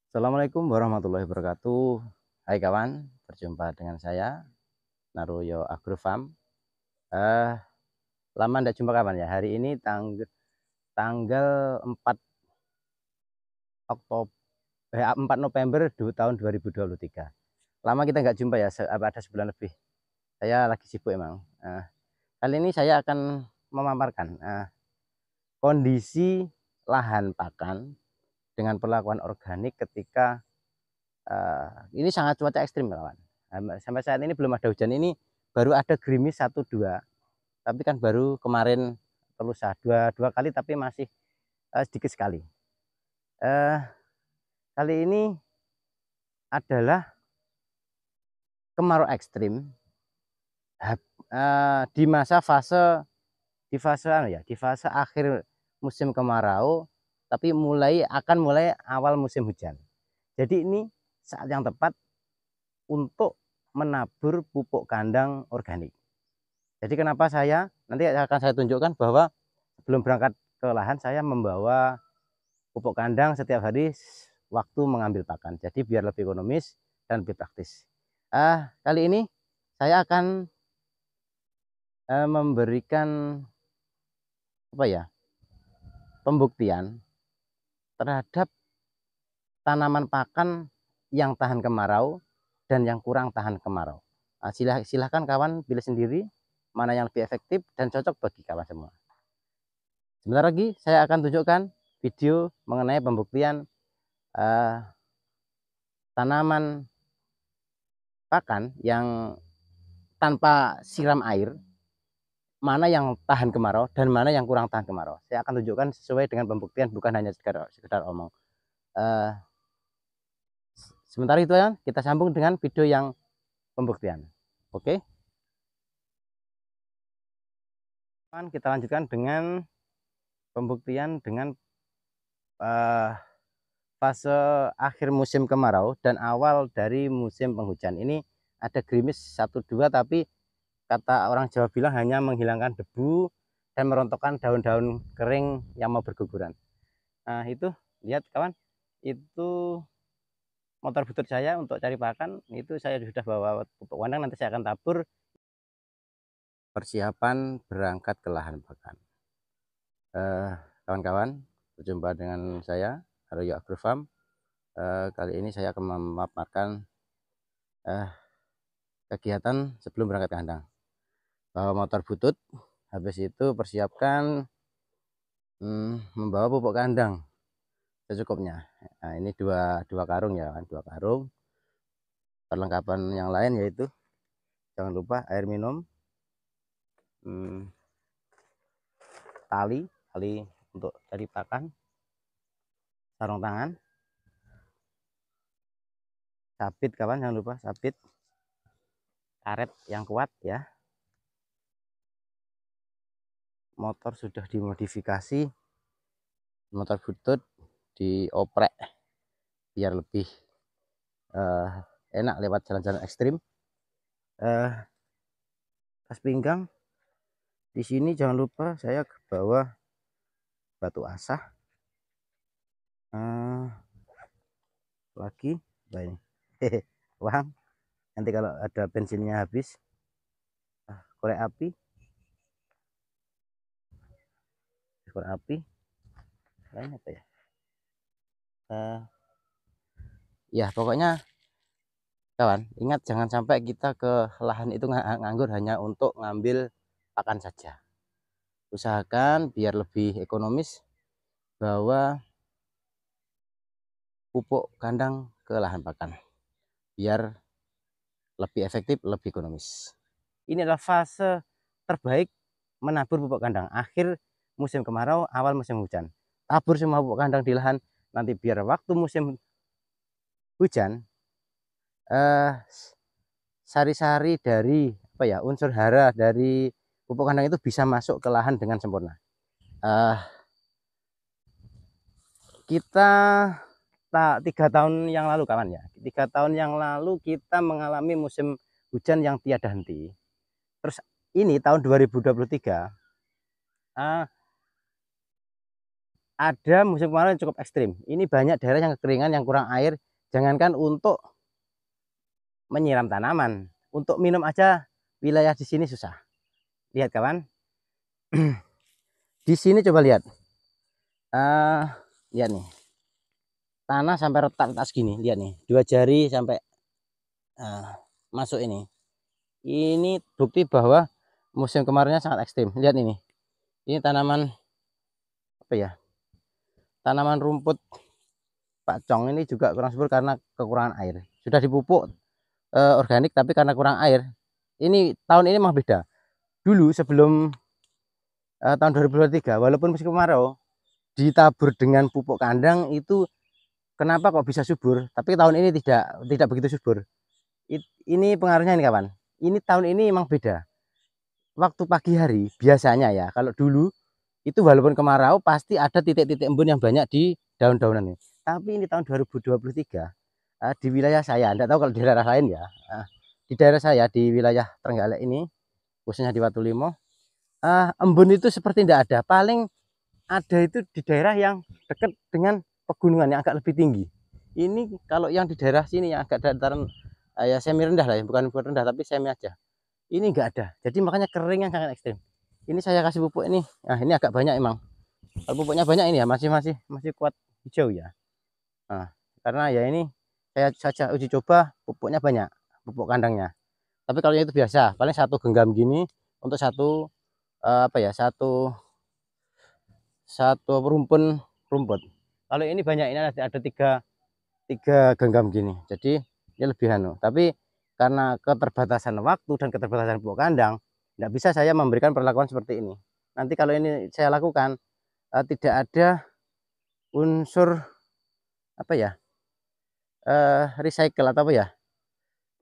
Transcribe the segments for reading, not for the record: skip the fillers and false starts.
Assalamualaikum warahmatullahi wabarakatuh. Hai kawan, berjumpa dengan saya Naruyo Agrofarm. Eh, Lama tidak jumpa kawan ya. Hari ini tanggal 4 Oktober 4 November tahun 2023. Lama kita nggak jumpa ya, ada sebulan lebih. Saya lagi sibuk emang. Kali ini saya akan memaparkan kondisi lahan pakan dengan perlakuan organik ketika ini sangat cuaca ekstrim kawan. Sampai saat ini belum ada hujan, ini baru ada gerimis satu dua, tapi kan baru kemarin lusa dua kali, tapi masih sedikit sekali. Kali ini adalah kemarau ekstrim di masa fase di fase akhir musim kemarau, tapi akan mulai awal musim hujan. Jadi ini saat yang tepat untuk menabur pupuk kandang organik. Jadi kenapa nanti akan saya tunjukkan bahwa sebelum berangkat ke lahan saya membawa pupuk kandang setiap hari waktu mengambil pakan. Jadi biar lebih ekonomis dan lebih praktis. Kali ini saya akan memberikan pembuktian terhadap tanaman pakan yang tahan kemarau dan yang kurang tahan kemarau. Silahkan kawan pilih sendiri mana yang lebih efektif dan cocok bagi kawan semua. Sebentar lagi saya akan tunjukkan video mengenai pembuktian tanaman pakan yang tanpa siram air, mana yang tahan kemarau dan mana yang kurang tahan kemarau. Saya akan tunjukkan sesuai dengan pembuktian, bukan hanya sekedar omong. Sementara itu ya, kita sambung dengan video yang pembuktian. Oke. Kita lanjutkan dengan pembuktian dengan fase akhir musim kemarau dan awal dari musim penghujan. Ini ada gerimis 1-2, tapi kata orang Jawa bilang hanya menghilangkan debu dan merontokkan daun-daun kering yang mau berguguran. Nah itu lihat kawan, itu motor butut saya untuk cari pakan. Itu saya sudah bawa pupuk kandang, nanti saya akan tabur. Persiapan berangkat ke lahan pakan. Kawan-kawan, berjumpa dengan saya Naruyo Agrofarm. Kali ini saya akan memaparkan kegiatan sebelum berangkat ke kandang. Bawa motor butut, habis itu persiapkan membawa pupuk kandang secukupnya. Nah, ini dua karung ya kan, 2 karung. Perlengkapan yang lain yaitu jangan lupa air minum, tali untuk cari pakan, sarung tangan, sabit kawan, jangan lupa sabit, karet yang kuat ya. Motor sudah dimodifikasi, motor butut dioprek biar lebih enak lewat jalan-jalan ekstrim. Tas pinggang di sini jangan lupa saya bawa batu asah, lagi ini uang nanti kalau ada bensinnya habis, korek api lain apa ya, ya pokoknya kawan ingat jangan sampai kita ke lahan itu nganggur hanya untuk ngambil pakan saja. Usahakan biar lebih ekonomis bawa pupuk kandang ke lahan pakan biar lebih efektif, lebih ekonomis. Ini adalah fase terbaik menabur pupuk kandang, akhir musim kemarau, awal musim hujan. Tabur semua pupuk kandang di lahan, nanti biar waktu musim hujan sari-sari dari unsur hara dari pupuk kandang itu bisa masuk ke lahan dengan sempurna. Kita 3 tahun yang lalu kawan ya, 3 tahun yang lalu kita mengalami musim hujan yang tiada henti. Terus ini tahun 2023 ada musim kemarau yang cukup ekstrim. Ini banyak daerah yang kekeringan, yang kurang air. Jangankan untuk menyiram tanaman, untuk minum aja wilayah di sini susah. Lihat kawan, di sini coba lihat. Lihat nih, tanah sampai retak-retak segini. Lihat nih, 2 jari sampai masuk ini. Ini bukti bahwa musim kemaraunya sangat ekstrim. Lihat ini tanaman apa ya? Tanaman rumput pakcong ini juga kurang subur karena kekurangan air. Sudah dipupuk organik, tapi karena kurang air. Ini tahun ini mah beda. Dulu sebelum tahun 2023, walaupun musim kemarau ditabur dengan pupuk kandang, itu kenapa kok bisa subur? Tapi tahun ini tidak begitu subur. Ini pengaruhnya ini kawan. Ini tahun ini emang beda. Waktu pagi hari biasanya ya, kalau dulu itu walaupun kemarau pasti ada titik-titik embun yang banyak di daun-daunan ini. Tapi ini tahun 2023 di wilayah saya, tidak tahu kalau di daerah lain ya. Di daerah saya di wilayah Trenggalek ini, khususnya di Watulimo, embun itu seperti tidak ada. Paling ada itu di daerah yang dekat dengan pegunungan yang agak lebih tinggi. Ini kalau yang di daerah sini yang agak dataran ya semi rendah lah ya, bukan rendah tapi semi aja. Ini enggak ada. Jadi makanya kering yang sangat ekstrim. Ini saya kasih pupuk ini. Nah, ini agak banyak emang. Kalau pupuknya banyak ini ya masih kuat hijau ya. Nah, karena ya ini saya saja uji coba pupuknya banyak, pupuk kandangnya. Tapi kalau itu biasa, paling 1 genggam gini untuk satu apa ya, satu rumput. Kalau ini banyak, ini ada tiga genggam gini. Jadi ini lebih tapi karena keterbatasan waktu dan keterbatasan pupuk kandang, tidak bisa saya memberikan perlakuan seperti ini. Nanti kalau ini saya lakukan tidak ada unsur apa ya, recycle atau apa ya,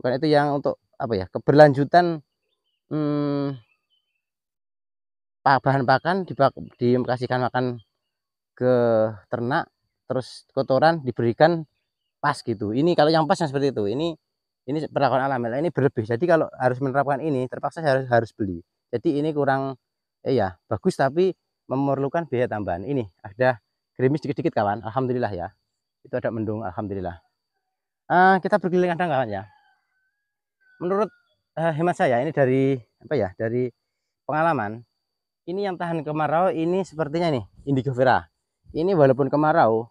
bukan itu yang untuk apa ya, keberlanjutan bahan pakan dikasihkan makan ke ternak, terus kotoran diberikan pas gitu. Ini kalau yang pas yang seperti itu. Ini perlakuan alami. Ini berlebih. Jadi kalau harus menerapkan ini terpaksa saya harus beli. Jadi ini kurang ya bagus tapi memerlukan biaya tambahan. Ini ada gerimis dikit-dikit kawan. Alhamdulillah ya. Itu ada mendung alhamdulillah. Kita berkeliling kandang kawan ya. Menurut hemat saya ini dari apa ya? Dari pengalaman, ini yang tahan kemarau ini sepertinya nih indigo vera. Ini walaupun kemarau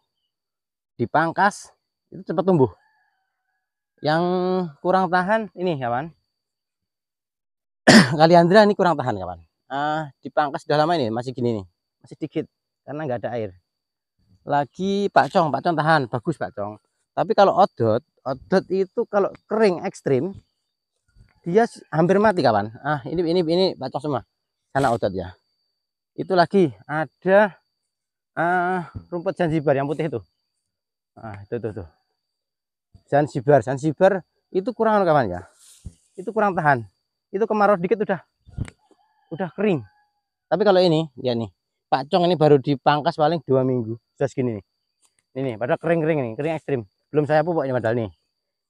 dipangkas itu cepat tumbuh. Yang kurang tahan ini kawan, Kaliandra ini kurang tahan kawan. Dipangkas sudah lama ini masih gini nih, masih dikit karena nggak ada air. Lagi pakcong tahan bagus pakcong. Tapi kalau odot itu kalau kering ekstrim dia hampir mati kawan. Ini pakcong semua. Sana odot ya. Itu lagi ada rumput Zanzibar yang putih itu. Itu tuh. Zanzibar itu kurang kawan ya. Itu kurang tahan. Itu kemarau dikit udah kering. Tapi kalau ini ya nih, pakcong ini baru dipangkas paling 2 minggu sudah segini nih. Ini padahal kering nih, kering ekstrim. Belum saya pupuk ini padahal nih.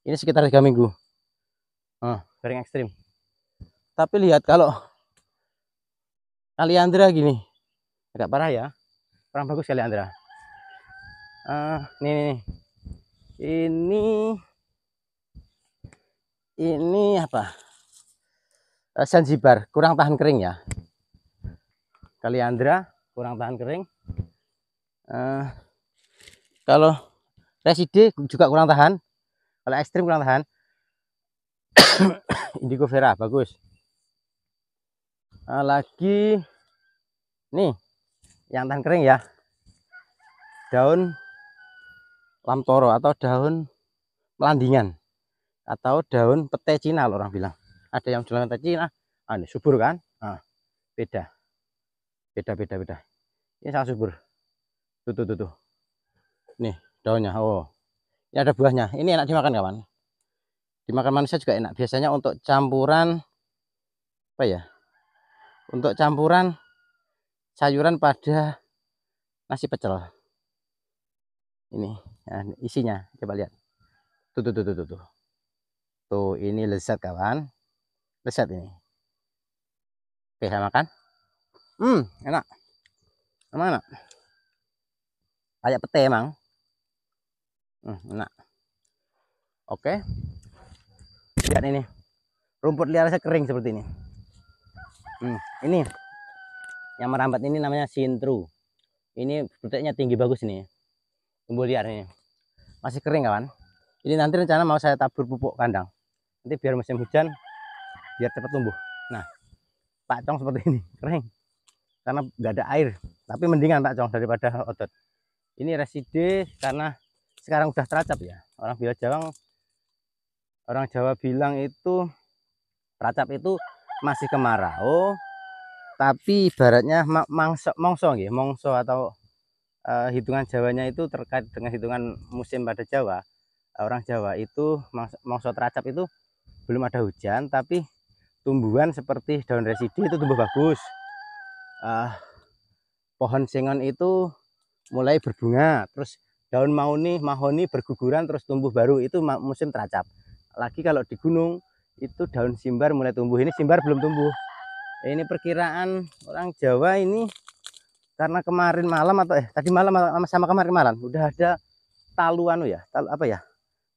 Ini sekitar 3 minggu. Kering ekstrim. Tapi lihat kalau Kaliandra gini, agak parah ya. Kurang bagus Kaliandra. Nih. Ini apa? Zanzibar kurang tahan kering ya. Kaliandra kurang tahan kering. Kalau reside juga kurang tahan. Kalau ekstrim kurang tahan. Indigo vera bagus. Lagi nih yang tahan kering ya, daun lamtoro atau daun melandingan atau daun pete Cina orang bilang. Ada yang jualan pete Cina, ini subur kan? Beda. Ini sangat subur. Tuh. Nih daunnya. Ini ada buahnya. Ini enak dimakan kawan. Dimakan manusia juga enak. Biasanya untuk campuran apa ya? Untuk campuran sayuran pada nasi pecel. Ini isinya coba lihat. Tuh. Tuh ini lezat kawan. Lezat ini. Oke, saya makan. Enak. Emang enak. kayak pete emang. Enak. Oke, lihat ini rumput liar saya kering seperti ini. Ini yang merambat ini namanya sintru. Ini buteknya tinggi bagus nih, tumbuh liar ini masih kering kawan. Ini nanti rencana mau saya tabur pupuk kandang, nanti biar musim hujan biar cepat tumbuh. Nah, pakcong seperti ini kering karena nggak ada air, tapi mendingan pakcong daripada otot. Ini reside karena sekarang udah teracap ya. Orang Jawa bilang itu teracap itu masih kemarau, tapi ibaratnya mongso atau hitungan Jawanya itu terkait dengan hitungan musim pada Jawa. Orang Jawa itu mongso teracap itu belum ada hujan, tapi tumbuhan seperti daun residi itu tumbuh bagus. Pohon sengon itu mulai berbunga, terus daun mahoni berguguran terus tumbuh baru, itu musim teracap. Lagi kalau di gunung itu daun simbar mulai tumbuh, ini simbar belum tumbuh. Ini perkiraan orang Jawa ini karena kemarin malam atau tadi malam sama kemarin malam udah ada talu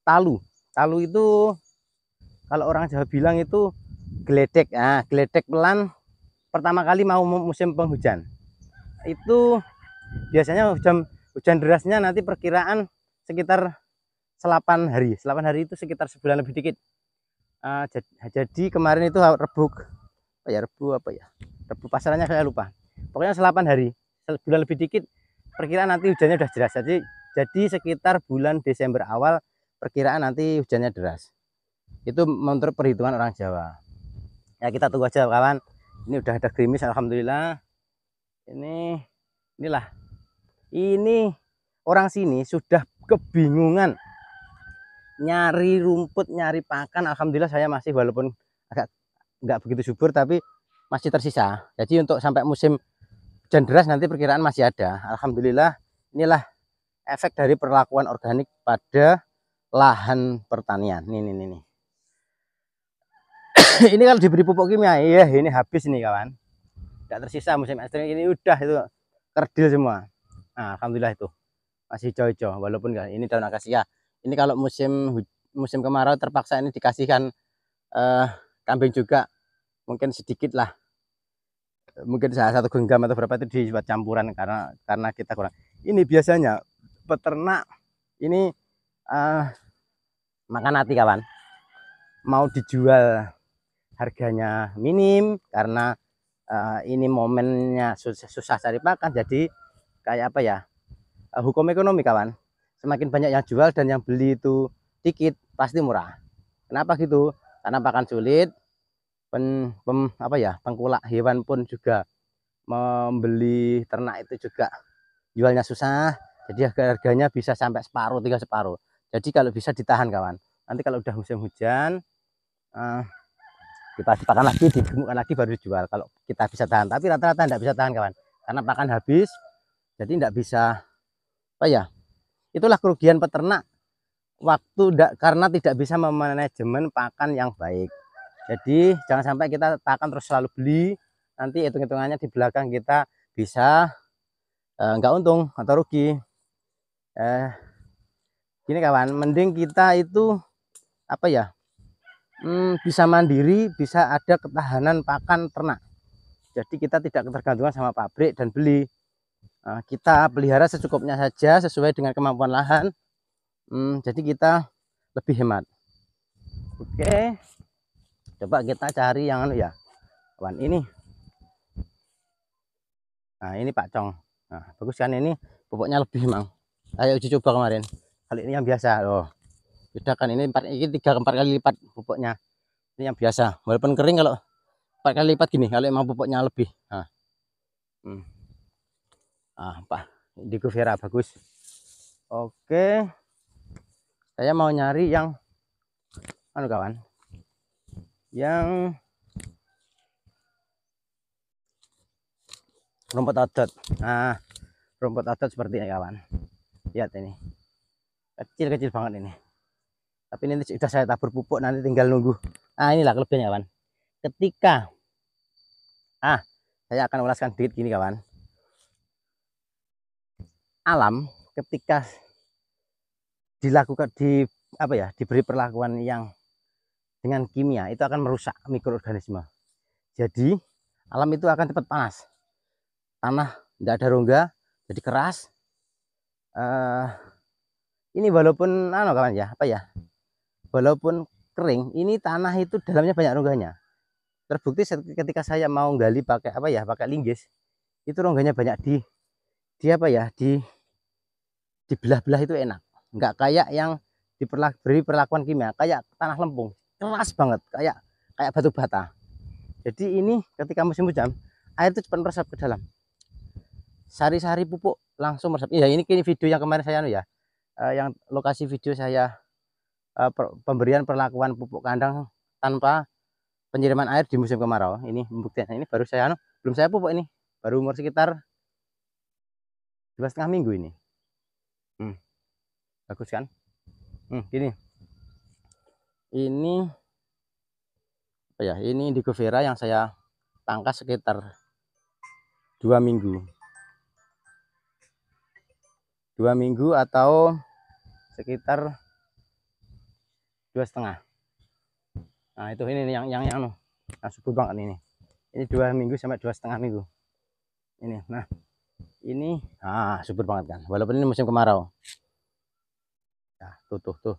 talu itu kalau orang Jawa bilang itu geledek. Nah, geledek pelan pertama kali mau musim penghujan itu biasanya hujan derasnya nanti perkiraan sekitar 8 hari itu sekitar sebulan lebih dikit. Jadi kemarin itu Rebu pasarannya saya lupa, pokoknya 8 hari sebulan lebih dikit perkiraan nanti hujannya udah deras. Jadi sekitar bulan Desember awal perkiraan nanti hujannya deras. Itu menurut perhitungan orang Jawa. Ya kita tunggu aja kawan. Ini udah ada gerimis alhamdulillah. Ini orang sini sudah kebingungan nyari rumput, nyari pakan. Alhamdulillah saya masih, walaupun agak nggak begitu subur tapi masih tersisa. Jadi untuk sampai musim hujan deras nanti perkiraan masih ada. Alhamdulillah, inilah efek dari perlakuan organik pada lahan pertanian. Nih. Ini kalau diberi pupuk kimia, iya ini habis nih kawan. Tidak tersisa musim ekstrim ini, udah itu kerdil semua. Nah, alhamdulillah itu masih hijau-hijau, walaupun ini daun akasia. Ini kalau musim kemarau terpaksa ini dikasihkan kambing juga, mungkin sedikit lah, mungkin salah satu genggam atau berapa itu dibuat campuran karena kita kurang. Ini biasanya peternak ini makan hati kawan, mau dijual harganya minim karena ini momennya susah cari pakan. Jadi kayak apa ya, hukum ekonomi kawan, semakin banyak yang jual dan yang beli itu dikit pasti murah. Kenapa gitu? Karena pakan sulit, pengkulak hewan pun juga membeli ternak itu juga jualnya susah, jadi harganya bisa sampai separuh, 3 separuh. Jadi kalau bisa ditahan kawan, nanti kalau udah musim hujan kita pakan lagi, digemukkan lagi baru dijual kalau kita bisa tahan. Tapi rata-rata tidak bisa tahan kawan, karena pakan habis, jadi tidak bisa itulah kerugian peternak karena tidak bisa memanajemen pakan yang baik. Jadi jangan sampai kita pakan terus selalu beli, nanti hitung-hitungannya di belakang kita bisa nggak untung atau rugi. Gini kawan, mending kita itu bisa mandiri, bisa ada ketahanan pakan ternak. Jadi kita tidak ketergantungan sama pabrik dan beli. Kita pelihara secukupnya saja sesuai dengan kemampuan lahan. Jadi kita lebih hemat. Oke, coba kita cari yang kawan ini. Nah ini pakcong. Nah bagus kan, ini pupuknya lebih memang. Ayo uji coba kemarin. Kali ini yang biasa loh. Beda kan, ini 3-4 kali lipat pupuknya. Ini yang biasa, walaupun kering, kalau 4 kali lipat gini kalau emang pupuknya lebih. Pak Indigo Vera bagus. Oke, saya mau nyari yang kawan, yang rumput odot. Nah rumput odot seperti ini kawan, lihat ini kecil banget ini, tapi ini sudah saya tabur pupuk, nanti tinggal nunggu. Inilah kelebihannya kawan, ketika saya akan ulaskan dikit gini kawan. Alam ketika dilakukan diberi perlakuan yang dengan kimia itu akan merusak mikroorganisme. Jadi alam itu akan cepat panas, tanah tidak ada rongga, jadi keras. Ini walaupun kawan ya, walaupun kering, ini tanah itu dalamnya banyak rongganya. Terbukti ketika saya mau gali pakai pakai linggis, itu rongganya banyak di belah-belah itu enak. Nggak kayak yang diberi perlakuan kimia, kayak tanah lempung, keras banget, kayak batu bata. Jadi ini ketika musim hujan, air itu cepat meresap ke dalam. Sari-sari pupuk langsung meresap. Ya ini video yang kemarin saya yang lokasi video saya pemberian perlakuan pupuk kandang tanpa penyiraman air di musim kemarau. Ini pembuktian. Ini baru saya belum saya pupuk, ini baru umur sekitar 2,5 minggu ini. Bagus kan? Gini. Ini ini indigo vera yang saya tangkas sekitar 2 minggu. 2 minggu atau sekitar 2,5. Nah itu ini yang subur banget ini. Ini 2 minggu sampai 2,5 minggu. Ini, nah ini subur banget kan. Walaupun ini musim kemarau. Nah, tuh.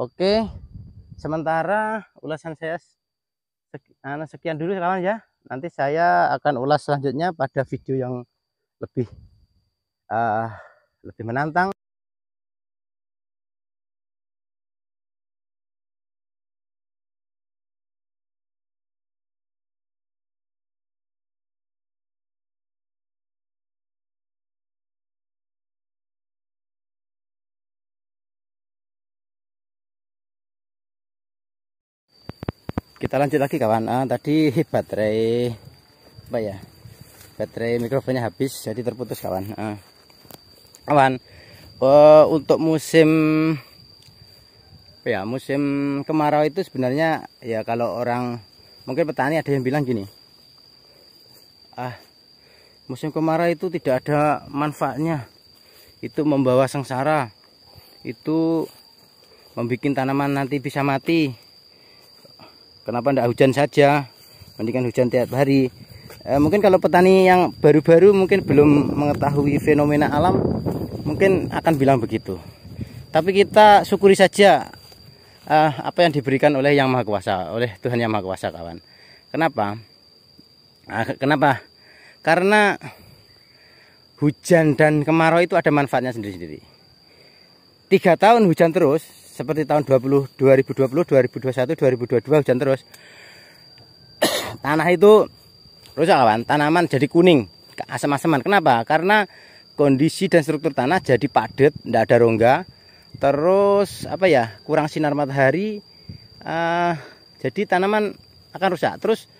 Oke, sementara ulasan saya sekian dulu kawan ya. Nanti saya akan ulas selanjutnya pada video yang lebih menantang. Kita lanjut lagi kawan. Tadi baterai baterai mikrofonnya habis, jadi terputus kawan. Kawan, untuk musim musim kemarau itu sebenarnya ya, kalau orang mungkin petani ada yang bilang gini, musim kemarau itu tidak ada manfaatnya, itu membawa sengsara, itu membuat tanaman nanti bisa mati. Kenapa tidak hujan saja, mendingan hujan tiap hari. Mungkin kalau petani yang baru-baru mungkin belum mengetahui fenomena alam, mungkin akan bilang begitu. Tapi kita syukuri saja apa yang diberikan oleh Yang Maha Kuasa, oleh Tuhan Yang Maha Kuasa kawan. Kenapa? Karena hujan dan kemarau itu ada manfaatnya sendiri-sendiri. 3 tahun hujan terus, seperti tahun 2020, 2021, 2022 hujan terus, tanah itu rusak kawan, tanaman jadi kuning, asam-asaman. Kenapa? Karena kondisi dan struktur tanah jadi padat, tidak ada rongga, terus kurang sinar matahari, jadi tanaman akan rusak. Terus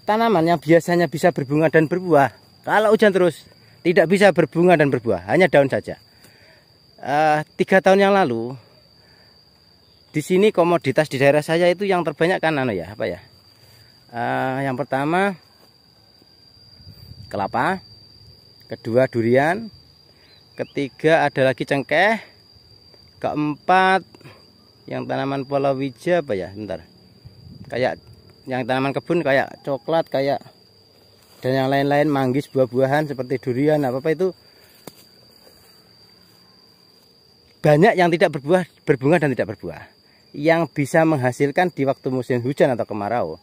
tanaman yang biasanya bisa berbunga dan berbuah, kalau hujan terus tidak bisa berbunga dan berbuah, hanya daun saja. 3 tahun yang lalu di sini komoditas di daerah saya itu yang terbanyak kan yang pertama kelapa, kedua durian, ketiga ada lagi cengkeh, keempat yang tanaman palawija kayak yang tanaman kebun kayak coklat, kayak dan yang lain-lain, manggis, buah-buahan seperti durian itu banyak yang tidak berbunga dan tidak berbuah. Yang bisa menghasilkan di waktu musim hujan atau kemarau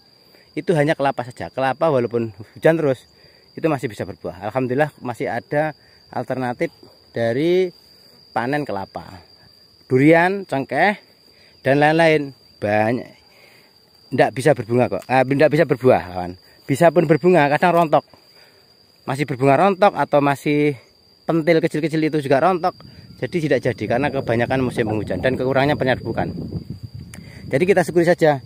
itu hanya kelapa saja. Kelapa walaupun hujan terus itu masih bisa berbuah. Alhamdulillah masih ada alternatif dari panen kelapa. Durian, cengkeh dan lain-lain banyak tidak bisa berbunga kok. Tidak bisa berbuah kawan. Bisa pun berbunga, kadang rontok. Masih berbunga rontok atau masih pentil kecil-kecil itu juga rontok. Jadi tidak jadi karena kebanyakan musim penghujan dan kekurangannya penyerbukan. Jadi kita syukuri saja.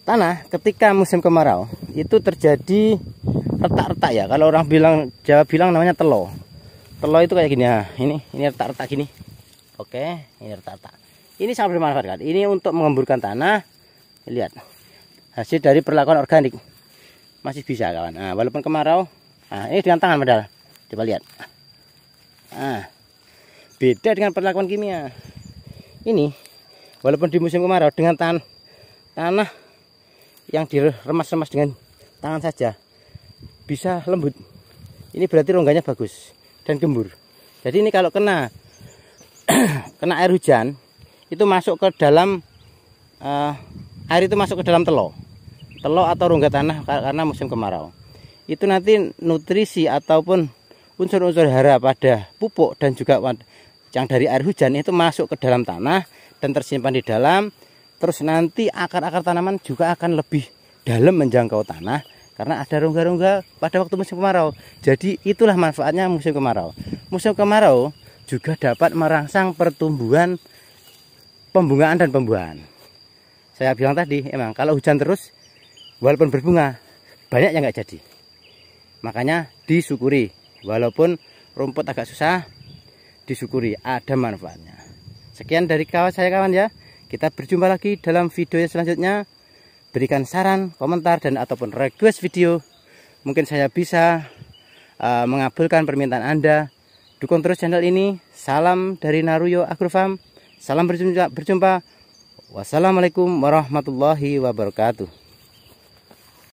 Tanah ketika musim kemarau itu terjadi retak-retak ya. Kalau orang Jawa bilang namanya telo. Telo itu kayak gini ya. Ini retak-retak gini. Oke, ini retak-retak. Ini sangat bermanfaat kan. Ini untuk mengemburkan tanah. Lihat. Hasil dari perlakuan organik. Masih bisa kawan. Nah, walaupun kemarau. Nah, ini dengan tangan padahal. Coba lihat. Nah, beda dengan perlakuan kimia. Ini walaupun di musim kemarau dengan tanah yang diremas-remas dengan tangan saja bisa lembut. Ini berarti rongganya bagus dan gembur. Jadi ini kalau kena air hujan itu masuk ke dalam air itu masuk ke dalam telo atau rongga tanah karena musim kemarau. Itu nanti nutrisi ataupun unsur-unsur hara pada pupuk dan juga yang dari air hujan itu masuk ke dalam tanah dan tersimpan di dalam. Terus nanti akar-akar tanaman juga akan lebih dalam menjangkau tanah karena ada rongga-rongga pada waktu musim kemarau. Jadi itulah manfaatnya musim kemarau. Musim kemarau juga dapat merangsang pertumbuhan, pembungaan dan pembuahan. Saya bilang tadi, emang kalau hujan terus walaupun berbunga banyak yang nggak jadi. Makanya disyukuri, walaupun rumput agak susah, disyukuri, ada manfaatnya. Sekian dari saya kawan ya. Kita berjumpa lagi dalam video selanjutnya. Berikan saran, komentar, dan ataupun request video. Mungkin saya bisa mengabulkan permintaan Anda. Dukung terus channel ini. Salam dari Naruyo Agrofarm. Salam berjumpa. Wassalamualaikum warahmatullahi wabarakatuh.